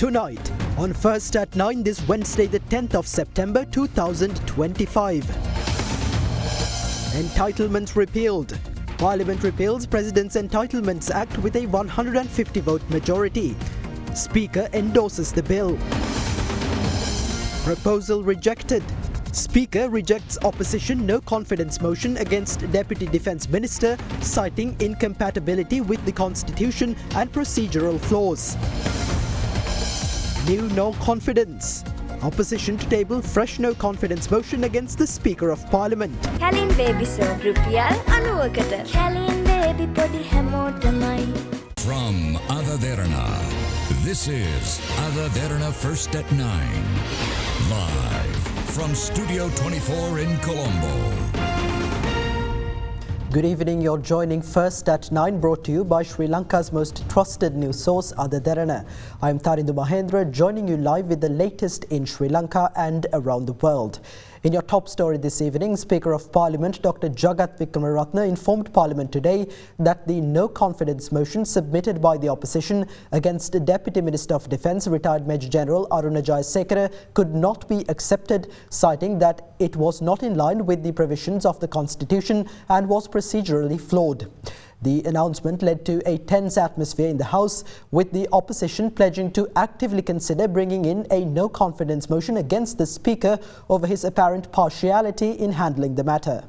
Tonight, on First at 9 this Wednesday the 10th of September 2025. Entitlements repealed. Parliament repeals President's Entitlements Act with a 150-vote majority. Speaker endorses the bill. Proposal rejected. Speaker rejects opposition no confidence motion against Deputy Defence Minister, citing incompatibility with the Constitution and procedural flaws. New no confidence. Opposition to table fresh no confidence motion against the Speaker of Parliament. Kalin baby soap rupial 90කට. Kalin baby podi හැමෝටමයි. From Derana, this is Derana First at 9. Live from Studio 24 in Colombo. Good evening, you're joining First at 9, brought to you by Sri Lanka's most trusted news source, Derana. I'm Tharindu Mahendra, joining you live with the latest in Sri Lanka and around the world. In your top story this evening, Speaker of Parliament Dr. Jagat Wickramaratne informed Parliament today that the no confidence motion submitted by the opposition against Deputy Minister of Defence, retired Major General Aruna Jayasekara, could not be accepted, citing that it was not in line with the provisions of the Constitution and was procedurally flawed. The announcement led to a tense atmosphere in the House, with the opposition pledging to actively consider bringing in a no-confidence motion against the Speaker over his apparent partiality in handling the matter.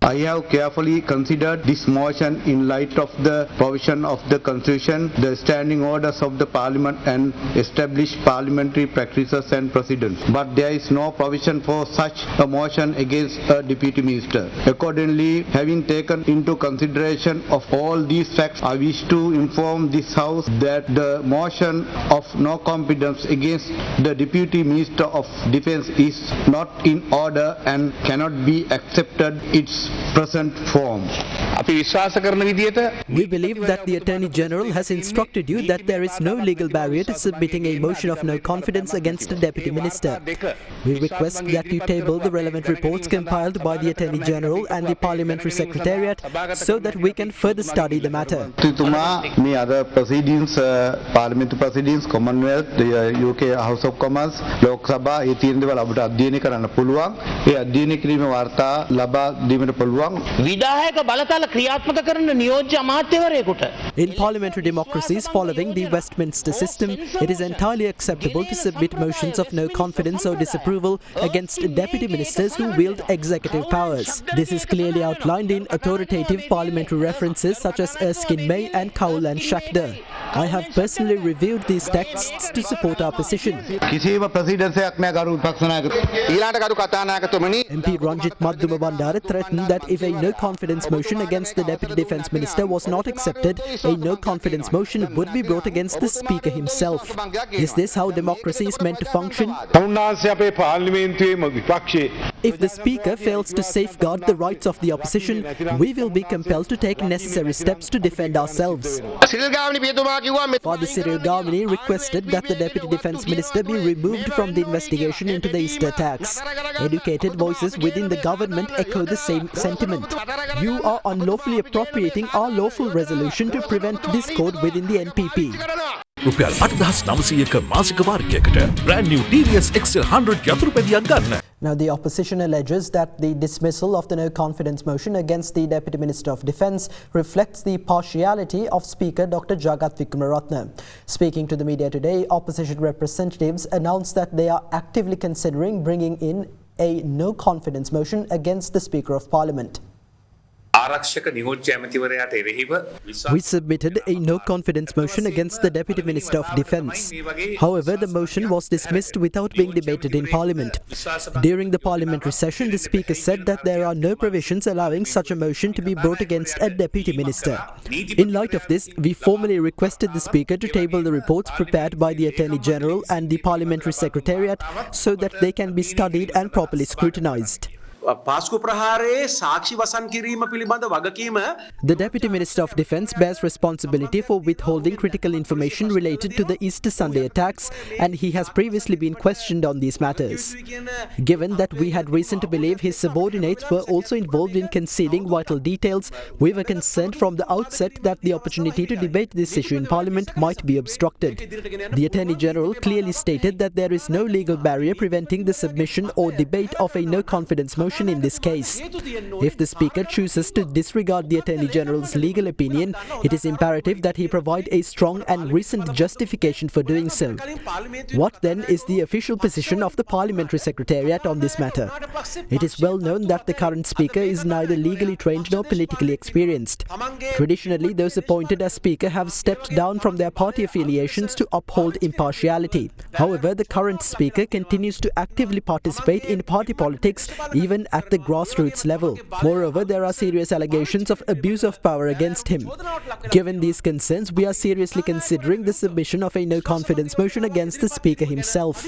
I have carefully considered this motion in light of the provision of the Constitution, the standing orders of the Parliament and established parliamentary practices and precedents. But there is no provision for such a motion against a Deputy Minister. Accordingly, having taken into consideration of all these facts, I wish to inform this House that the motion of no confidence against the Deputy Minister of Defence is not in order and cannot be accepted its present form. We believe that the Attorney General has instructed you that there is no legal barrier to submitting a motion of no confidence against a Deputy Minister. We request that you table the relevant reports compiled by the Attorney General and the Parliamentary Secretariat so that we can further study the matter. Me other proceedings, Parliamentary proceedings, Commonwealth, the UK House of Commons, Lok Sabha, ඒ තීරණ දේවල් අපිට අධ්‍යයනය කරන්න පුළුවන්. ඒ අධ්‍යයනය කිරීමේ වාර්තා ලබා දීමට පුළුවන්. විධායක බලතල ක්‍රියාත්මක කරන නියෝජ්‍ය අමාත්‍යවරයෙකුට. In parliamentary democracies following the Westminster system, it is entirely acceptable to submit motions of no confidence or disapproval against deputy ministers who wield executive powers. This is clearly outlined in authoritative parliamentary references such as Erskine May and Cowell and Shackder. I have personally reviewed these texts to support our position. කිසිම president එකක් නෑ ගරු විපක්ෂ නායක. ඊළාට ගරු කතානායකතුමනි MP Ranjit Madhumabandara threatened that if a no-confidence motion against the Deputy Defence Minister was not accepted, a no-confidence motion would be brought against the Speaker himself. Is this how democracy is meant to function? If the Speaker fails to safeguard the rights of the opposition, we will be compelled to take necessary steps to defend ourselves. Father Cyril Gamini requested that the Deputy Defence Minister be removed from the investigation into the Easter attacks. Educated voices within the government echo the same sentiment. You are unlawfully appropriating our lawful resolution to prevent discord within the NPP. රුපියල් 8900ක මාසික වාරිකයකට brand new TVS XL 100 යතුරු පැදියක් ගන්න. Now, the opposition alleges that the dismissal of the no-confidence motion against the Deputy Minister of Defence reflects the partiality of Speaker Dr. Jagat Wickramaratne. Speaking to the media today, opposition representatives announced that they are actively considering bringing in a no-confidence motion against the Speaker of Parliament. We submitted a no-confidence motion against the Deputy Minister of Defence. However, the motion was dismissed without being debated in Parliament. During the parliamentary session, the Speaker said that there are no provisions allowing such a motion to be brought against a Deputy Minister. In light of this, we formally requested the Speaker to table the reports prepared by the Attorney General and the Parliamentary Secretariat so that they can be studied and properly scrutinised. පාස්කු ප්‍රහාරයේ සාක්ෂි වසන් කිරීම පිළිබඳ වගකීම The Deputy Minister of Defence bears responsibility for withholding critical information related to the Easter Sunday attacks, and he has previously been questioned on these matters. Given that we had reason to believe his subordinates were also involved in concealing vital details, we were concerned from the outset that the opportunity to debate this issue in Parliament might be obstructed. The Attorney General clearly stated that there is no legal barrier preventing the submission or debate of a no-confidence motion in this case. If the Speaker chooses to disregard the Attorney General's legal opinion, it is imperative that he provide a strong and recent justification for doing so. What then is the official position of the Parliamentary Secretariat on this matter? It is well known that the current Speaker is neither legally trained nor politically experienced. Traditionally, those appointed as Speaker have stepped down from their party affiliations to uphold impartiality. However, the current Speaker continues to actively participate in party politics even at the grassroots level. Moreover, there are serious allegations of abuse of power against him. Given these concerns, we are seriously considering the submission of a no-confidence motion against the Speaker himself.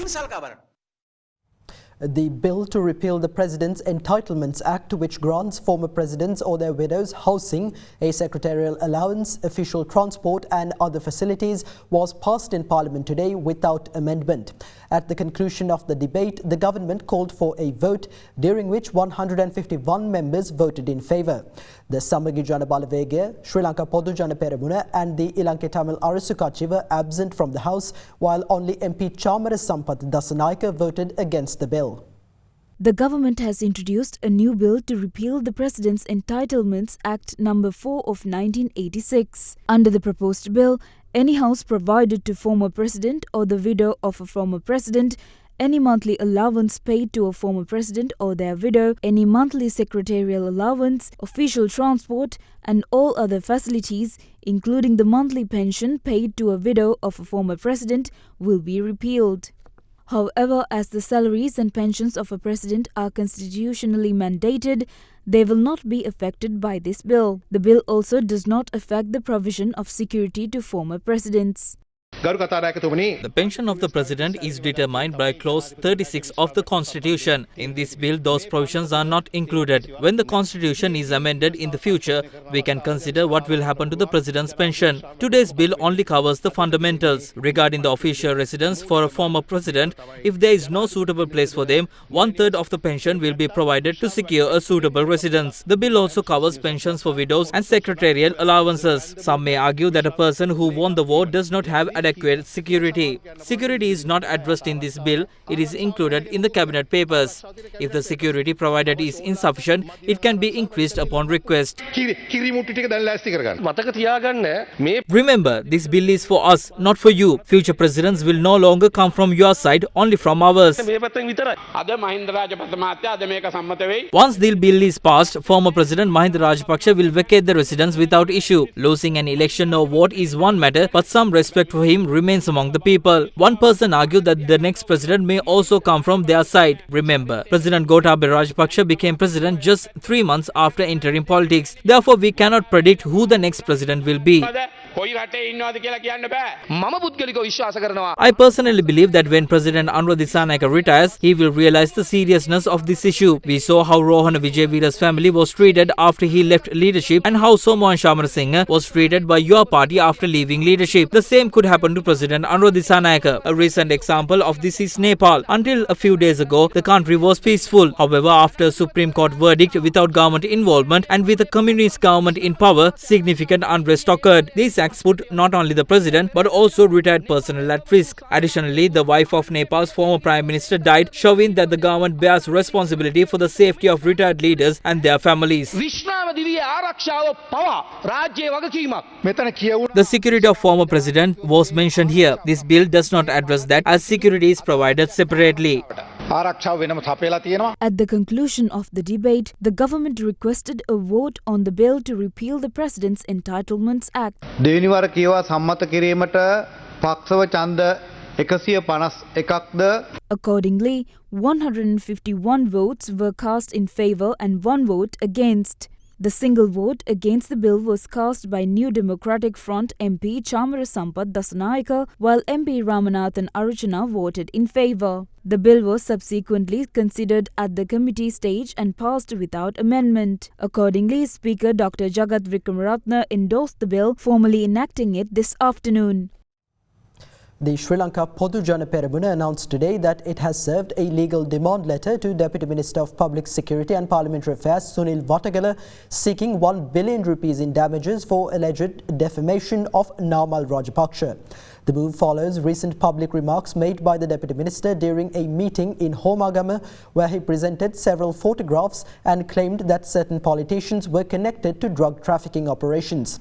The bill to repeal the President's Entitlements Act, which grants former presidents or their widows housing, a secretarial allowance, official transport and other facilities, was passed in Parliament today without amendment. At the conclusion of the debate, the government called for a vote, during which 151 members voted in favour. The Samagi Jana Balawegaya, Sri Lanka Podu Jana Peramuna and the Ilanka Tamil Arasukachi were absent from the House, while only MP Chamara Sampath Dasanayake voted against the bill. The government has introduced a new bill to repeal the President's Entitlements Act No. 4 of 1986. Under the proposed bill, any house provided to former president or the widow of a former president, any monthly allowance paid to a former president or their widow, any monthly secretarial allowance, official transport, and all other facilities, including the monthly pension paid to a widow of a former president, will be repealed. However, as the salaries and pensions of a president are constitutionally mandated, they will not be affected by this bill. The bill also does not affect the provision of security to former presidents. The pension of the President is determined by Clause 36 of the Constitution. In this bill, those provisions are not included. When the Constitution is amended in the future, we can consider what will happen to the President's pension. Today's bill only covers the fundamentals. Regarding the official residence for a former President, if there is no suitable place for them, 1/3 of the pension will be provided to secure a suitable residence. The bill also covers pensions for widows and secretarial allowances. Some may argue that a person who won the vote does not have adequate security. Security is not addressed in this bill, it is included in the cabinet papers. If the security provided is insufficient, it can be increased upon request. Remember, this bill is for us, not for you. Future presidents will no longer come from your side, only from ours. Once the bill is passed, former President Mahinda Rajapaksa will vacate the residence without issue. Losing an election or vote is one matter, but some respect for him remains among the people. One person argued that the next president may also come from their side. Remember, President Gotabaya Rajapaksa became president just 3 months after entering politics. Therefore, we cannot predict who the next president will be. I personally believe that when President Anwar Disanayake retires, he will realize the seriousness of this issue. We saw how Rohana Vijayveera's family was treated after he left leadership and how Somohan Shamarasinha was treated by your party after leaving leadership. The same could happen to President Anwar Disanayake. A recent example of this is Nepal. Until a few days ago, the country was peaceful. However, after a Supreme Court verdict without government involvement and with a communist government in power, significant unrest occurred. These acts put not only the president but also retired personnel at risk. Additionally, the wife of Nepal's former prime minister died, showing that the government bears responsibility for the safety of retired leaders and their families. The security of former president was mentioned here. This bill does not address that, as security is provided separately. At the conclusion of the debate, the government requested a vote on the bill to repeal the President's Entitlements Act. දෙවෙනි වර කියවා සම්මත කිරීමට පක්ෂව ඡන්ද 151ක්ද Accordingly, 151 votes were cast in favour and 1 vote against. The single vote against the bill was cast by New Democratic Front MP Chamara Sampath Dasanayaka, while MP Ramanathan Archana voted in favour. The bill was subsequently considered at the committee stage and passed without amendment. Accordingly, Speaker Dr. Jagat Vikramaratne endorsed the bill, formally enacting it this afternoon. The Sri Lanka Podujana Peramuna announced today that it has served a legal demand letter to Deputy Minister of Public Security and Parliamentary Affairs Sunil Watagala seeking 1 billion rupees in damages for alleged defamation of Namal Rajapaksa. The move follows recent public remarks made by the Deputy Minister during a meeting in Homagama, where he presented several photographs and claimed that certain politicians were connected to drug trafficking operations.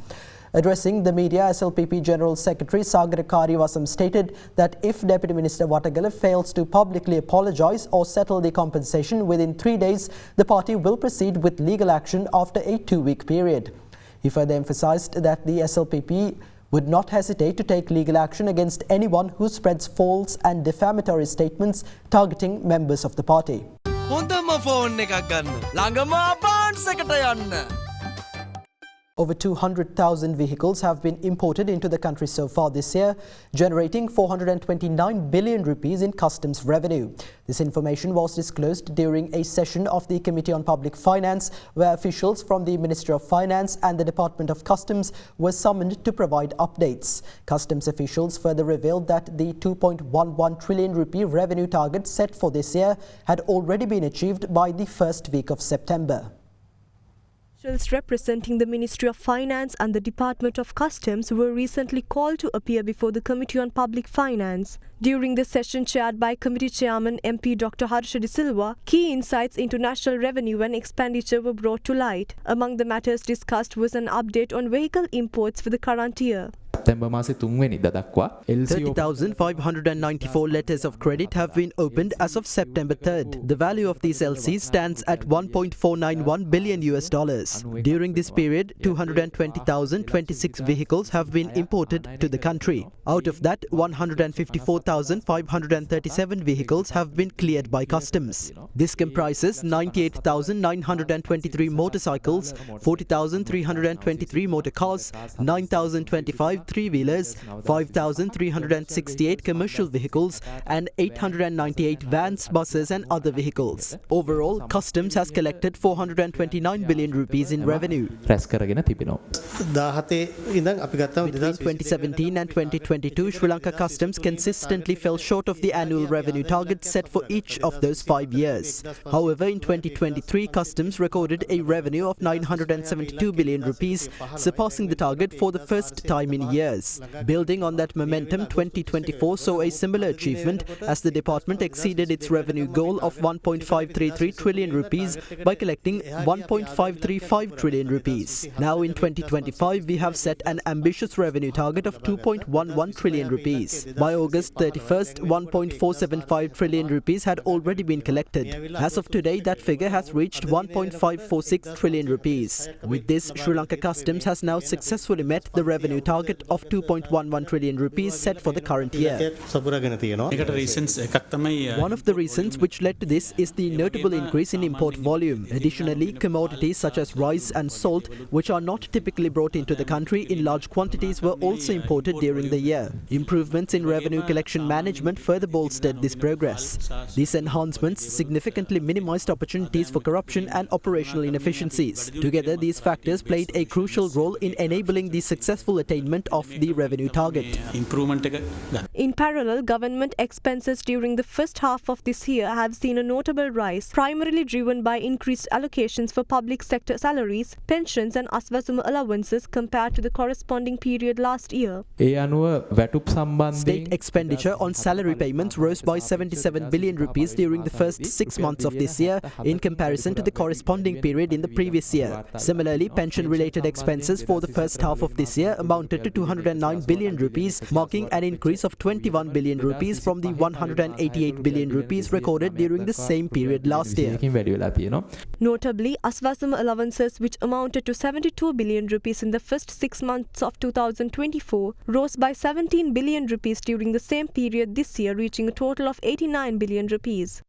Addressing the media, SLPP General Secretary Sagara Kariyavasam stated that if Deputy Minister Watagala fails to publicly apologise or settle the compensation within 3 days, the party will proceed with legal action after a 2-week period. He further emphasised that the SLPP would not hesitate to take legal action against anyone who spreads false and defamatory statements targeting members of the party. Over 200,000 vehicles have been imported into the country so far this year, generating 429 billion rupees in customs revenue. This information was disclosed during a session of the Committee on Public Finance, where officials from the Ministry of Finance and the Department of Customs were summoned to provide updates. Customs officials further revealed that the 2.11 trillion rupee revenue target set for this year had already been achieved by the first week of September. Officials representing the Ministry of Finance and the Department of Customs were recently called to appear before the Committee on Public Finance. During the session chaired by Committee Chairman MP Dr. Harsha De Silva, key insights into national revenue and expenditure were brought to light. Among the matters discussed was an update on vehicle imports for the current year. 30,594 letters of credit have been opened as of September 3rd. The value of these LCs stands at $1.491 billion. During this period, 220,026 vehicles have been imported to the country. Out of that, 154,537 vehicles have been cleared by customs. This comprises 98,923 motorcycles, 40,323 motor cars, 9,025 three-wheelers, 5,368 commercial vehicles and 898 vans, buses and other vehicles. Overall, customs has collected 429 billion rupees in revenue. Between 2017 and 2022, Sri Lanka Customs consistently fell short of the annual revenue target set for each of those 5 years. However, in 2023, Customs recorded a revenue of 972 billion rupees, surpassing the target for the first time in years. Building on that momentum, 2024 saw a similar achievement as the department exceeded its revenue goal of 1.533 trillion rupees by collecting 1.535 trillion rupees. Now in 2025, we have set an ambitious revenue target of 2.11 trillion rupees. By August 31st, 1.475 trillion rupees had already been collected. As of today, that figure has reached 1.546 trillion rupees. With this, Sri Lanka Customs has now successfully met the revenue target of 2.11 trillion rupees set for the current year. One of the reasons which led to this is the notable increase in import volume. Additionally, commodities such as rice and salt, which are not typically brought into the country in large quantities, were also imported during the year. Improvements in revenue collection management further bolstered this progress. These enhancements significantly minimized opportunities for corruption and operational inefficiencies. Together, these factors played a crucial role in enabling the successful attainment of the revenue target. In parallel, government expenses during the first half of this year have seen a notable rise, primarily driven by increased allocations for public sector salaries, pensions and aswasuma allowances compared to the corresponding period last year. State expenditure on salary payments rose by 77 billion rupees during the first 6 months of this year in comparison to the corresponding period in the previous year. Similarly, pension-related expenses for the first half of this year amounted to 209 billion rupees, marking an increase of 21 billion rupees from the 188 billion rupees recorded during the same period last year. Notably, aswasama allowances, which amounted to 72 billion rupees in the first 6 months of 2024, rose by 17 billion rupees during the same period this year, reaching a total of 89 billion rupees.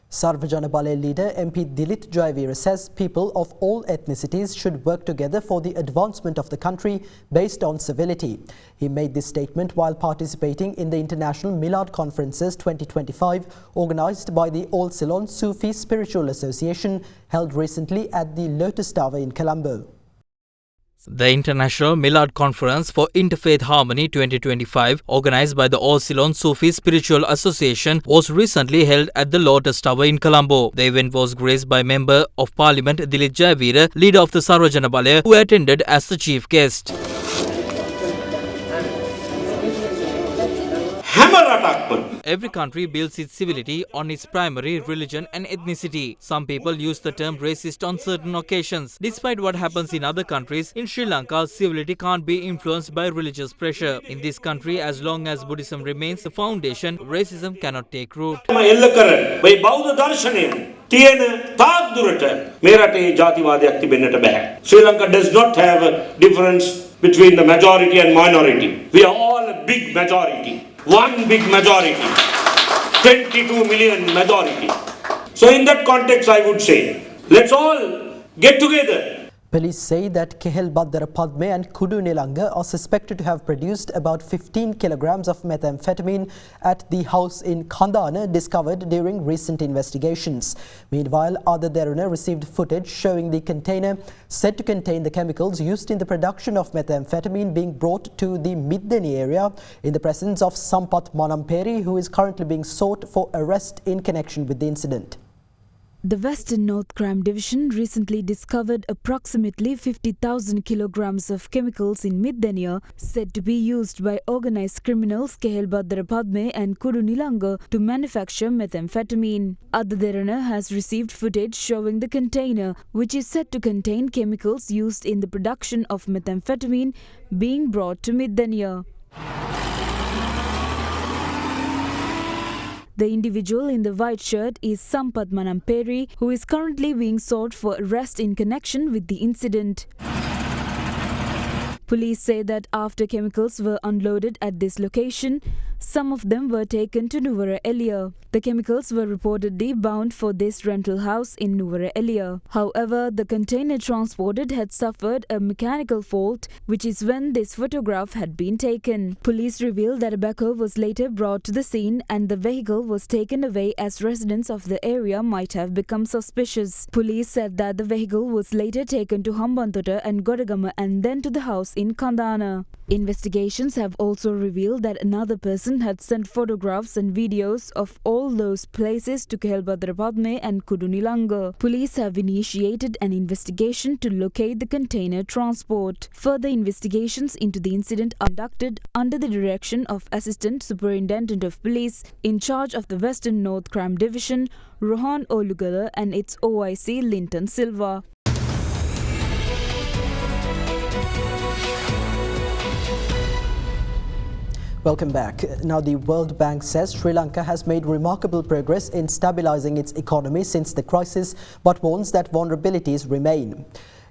Sarvajana Balay leader MP Dilith Jayavira says people of all ethnicities should work together for the advancement of the country based on civility. He made this statement while participating in the International Milad Conferences 2025 organised by the All Ceylon Sufi Spiritual Association held recently at the Lotus Tower in Colombo. The International Milad Conference for Interfaith Harmony 2025, organised by the All Ceylon Sufi Spiritual Association, was recently held at the Lotus Tower in Colombo. The event was graced by Member of Parliament Dilith Jayavira, leader of the Sarvajana Balaya, who attended as the chief guest. Every country builds its civility on its primary religion and ethnicity. Some people use the term racist on certain occasions. Despite what happens in other countries, in Sri Lanka, civility can't be influenced by religious pressure. In this country, as long as Buddhism remains the foundation, racism cannot take root. Sri Lanka does not have a difference between the majority and minority. We are all a big majority. One big majority, 22 million majority. So in that context, I would say, let's all get together. Police say that Kehel Baddara Padme and Kudu Nilanga are suspected to have produced about 15 kilograms of methamphetamine at the house in Kandana discovered during recent investigations. Meanwhile, Ada Derana received footage showing the container said to contain the chemicals used in the production of methamphetamine being brought to the Middeni area in the presence of Sampath Manamperi, who is currently being sought for arrest in connection with the incident. The Western North Crime Division recently discovered approximately 50,000 kilograms of chemicals in Middenia said to be used by organized criminals Kehel Baddara Padme and Kudu Nilanga to manufacture methamphetamine. Ada Derana has received footage showing the container, which is said to contain chemicals used in the production of methamphetamine, being brought to Middenia. The individual in the white shirt is Sampath Manamperi, who is currently being sought for arrest in connection with the incident. Police say that after chemicals were unloaded at this location, some of them were taken to Nuwara Elia. The chemicals were reportedly bound for this rental house in Nuwara Elia. However, the container transported had suffered a mechanical fault, which is when this photograph had been taken. Police revealed that a backhoe was later brought to the scene and the vehicle was taken away as residents of the area might have become suspicious. Police said that the vehicle was later taken to Hambantota and Godagama and then to the house in Kandana. Investigations have also revealed that another person had sent photographs and videos of all those places to Kehel Baddara Padme and Kudu Nilanga. Police have initiated an investigation to locate the container transport. Further investigations into the incident are conducted under the direction of Assistant Superintendent of Police in charge of the Western North Crime Division, Rohan Olugala, and its OIC Linton Silva. Welcome back. Now, the World Bank says Sri Lanka has made remarkable progress in stabilizing its economy since the crisis, but warns that vulnerabilities remain.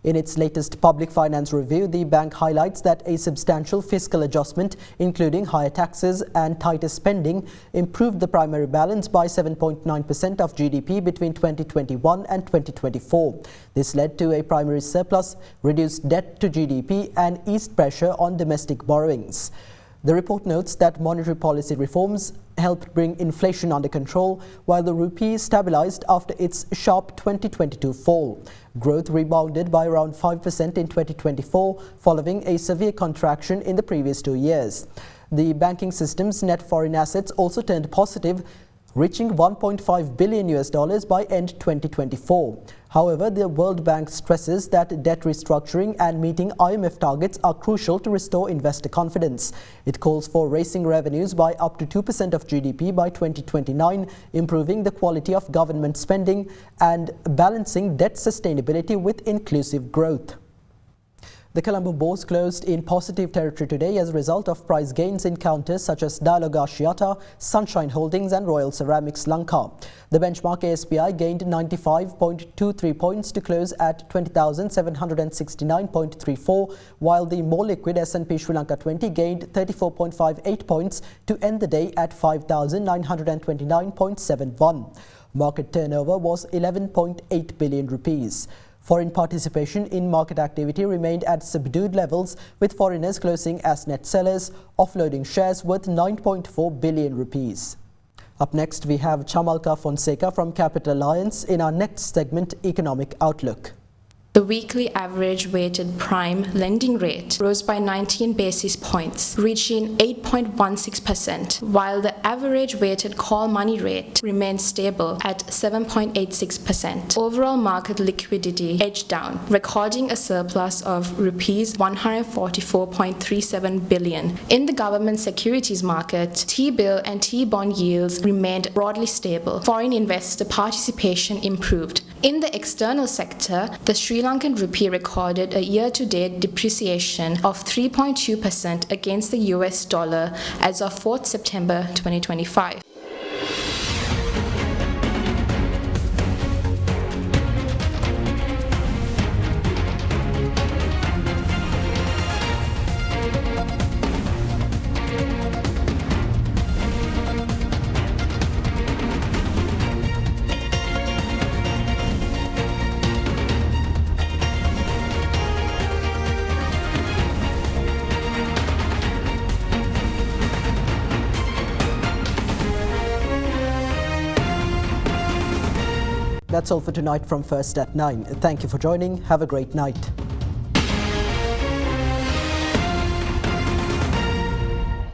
In its latest public finance review, the bank highlights that a substantial fiscal adjustment, including higher taxes and tighter spending, improved the primary balance by 7.9% of GDP between 2021 and 2024. This led to a primary surplus, reduced debt to GDP, and eased pressure on domestic borrowings. The report notes that monetary policy reforms helped bring inflation under control, while the rupee stabilized after its sharp 2022 fall. Growth rebounded by around 5% in 2024, following a severe contraction in the previous 2 years. The banking system's net foreign assets also turned positive, reaching $1.5 billion by end 2024. However, the World Bank stresses that debt restructuring and meeting IMF targets are crucial to restore investor confidence. It calls for raising revenues by up to 2% of GDP by 2029, improving the quality of government spending and balancing debt sustainability with inclusive growth. The Colombo Bourse closed in positive territory today as a result of price gains in counters such as Dialog Ashiata, Sunshine Holdings and Royal Ceramics Lanka. The benchmark ASPI gained 95.23 points to close at 20,769.34, while the more liquid S&P Sri Lanka 20 gained 34.58 points to end the day at 5,929.71. Market turnover was 11.8 billion rupees. Foreign participation in market activity remained at subdued levels, with foreigners closing as net sellers, offloading shares worth 9.4 billion rupees. Up next, we have Chamalka Fonseca from Capital Alliance in our next segment, Economic Outlook. The weekly average weighted prime lending rate rose by 19 basis points, reaching 8.16%, while the average weighted call money rate remained stable at 7.86%. Overall market liquidity edged down, recording a surplus of Rs 144.37 billion. In the government securities market, T-bill and T-bond yields remained broadly stable. Foreign investor participation improved. In the external sector, the Sri Lankan rupee recorded a year-to-date depreciation of 3.2% against the US dollar as of 4th September 2025. That's all for tonight from First at 9. Thank you for joining. Have a great night.